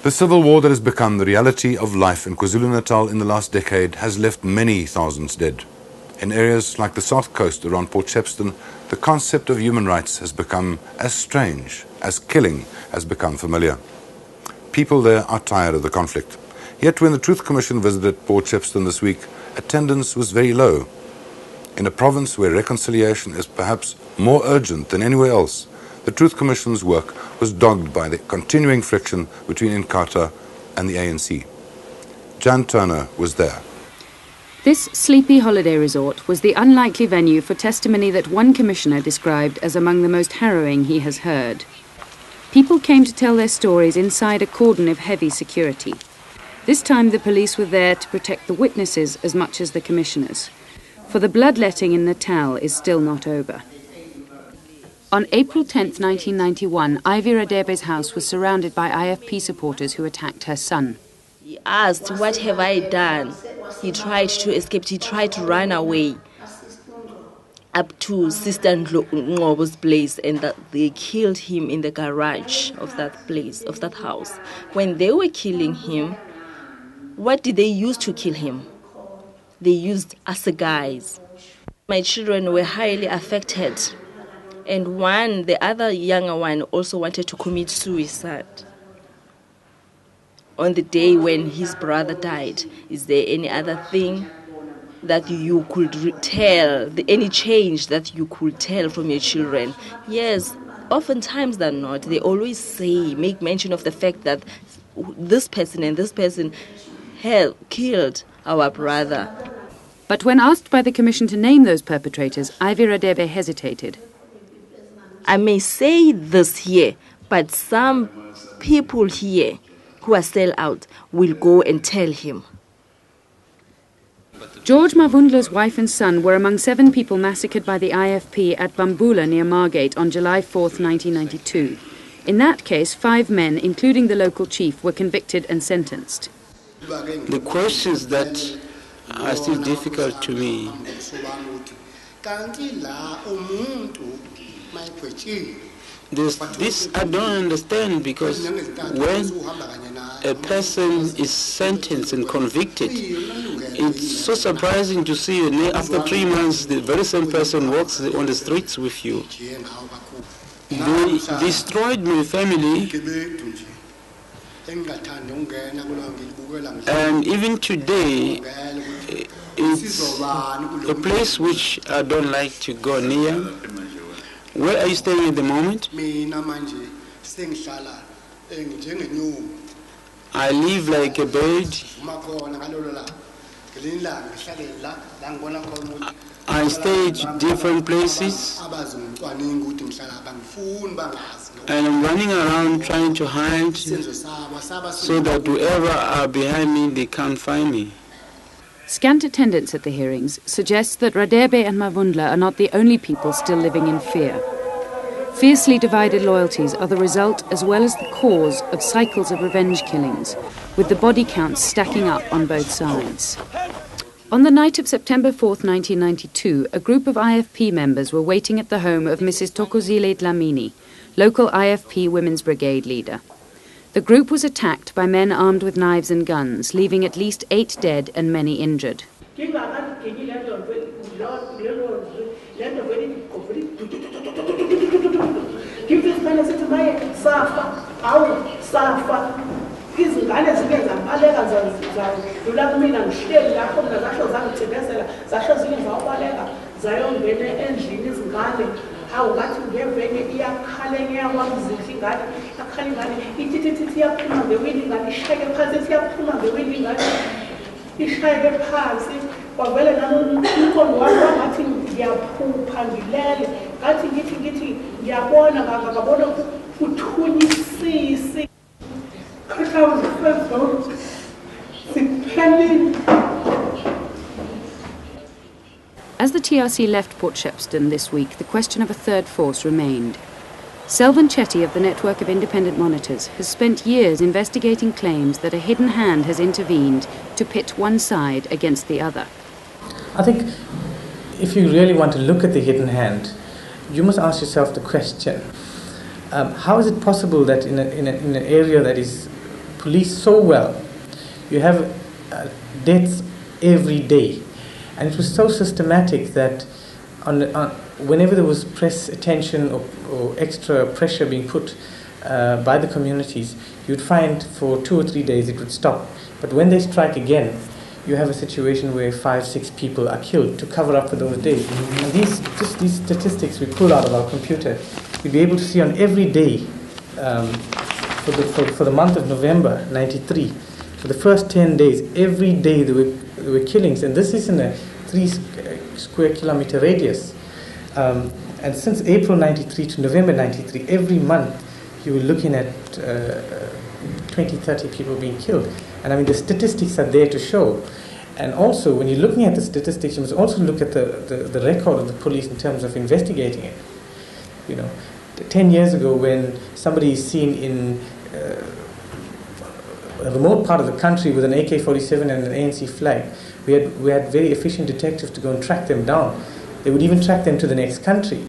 The civil war that has become the reality of life in KwaZulu-Natal in the last decade has left many thousands dead. In areas like the south coast around Port Shepstone, the concept of human rights has become as strange as killing has become familiar. People there are tired of the conflict. Yet when the Truth Commission visited Port Shepstone this week, attendance was very low. In a province where reconciliation is perhaps more urgent than anywhere else, the Truth Commission's work was dogged by the continuing friction between Inkatha and the ANC. Jann Turner was there. This sleepy holiday resort was the unlikely venue for testimony that one commissioner described as among the most harrowing he has heard. People came to tell their stories inside a cordon of heavy security. This time the police were there to protect the witnesses as much as the commissioners, for the bloodletting in Natal is still not over. On April 10, 1991, Ivy Radebe's house was surrounded by IFP supporters who attacked her son. He asked, "What have I done?" He tried to escape, he tried to run away up to Sister Ngobo's place, and they killed him in the garage of that place, of that house. When they were killing him, what did they use to kill him? They used assegais. My children were highly affected. And the other younger one also wanted to commit suicide. On the day when his brother died, is there any other thing that you could tell, any change that you could tell from your children? Yes, oftentimes than not, they always make mention of the fact that this person and this person have killed our brother. But when asked by the Commission to name those perpetrators, Ivy Radebe hesitated. I may say this here, but some people here who are still out will go and tell him. George Mavundla's wife and son were among 7 people massacred by the IFP at Bambula near Margate on July 4, 1992. In that case, 5 men, including the local chief, were convicted and sentenced. The questions that are still difficult to me. This I don't understand, because when a person is sentenced and convicted, it's so surprising to see after 3 months the very same person walks on the streets with you. They destroyed my family, and even today it's a place which I don't like to go near. Where are you staying at the moment? I live like a bird. I stay at different places, and I'm running around trying to hide so that whoever are behind me, they can't find me. Scant attendance at the hearings suggests that Radebe and Mavundla are not the only people still living in fear. Fiercely divided loyalties are the result as well as the cause of cycles of revenge killings, with the body counts stacking up on both sides. On the night of September 4, 1992, a group of IFP members were waiting at the home of Mrs. Thokozile Dlamini, local IFP Women's Brigade leader. The group was attacked by men armed with knives and guns, leaving at least 8 dead and many injured. As the TRC left Port Shepstone this week, the question of a third force remained. Selvan Chetty of the Network of Independent Monitors has spent years investigating claims that a hidden hand has intervened to pit one side against the other. I think if you really want to look at the hidden hand, you must ask yourself the question, how is it possible that in an area that is police so well. You have deaths every day. And it was so systematic that whenever there was press attention or extra pressure being put by the communities, you'd find for 2 or 3 days it would stop. But when they strike again, you have a situation where 5, 6 people are killed to cover up for those days. And these statistics we pull out of our computer, you'll be able to see on every day for the month of November 93, for the first 10 days, every day there were killings, and this is in a 3 square kilometer radius. And since April 93 to November 93, every month you were looking at 20, 30 people being killed. And I mean, the statistics are there to show. And also, when you're looking at the statistics, you must also look at the record of the police in terms of investigating it. 10 years ago, when somebody is seen in a remote part of the country with an AK-47 and an ANC flag, we had very efficient detectives to go and track them down. They would even track them to the next country.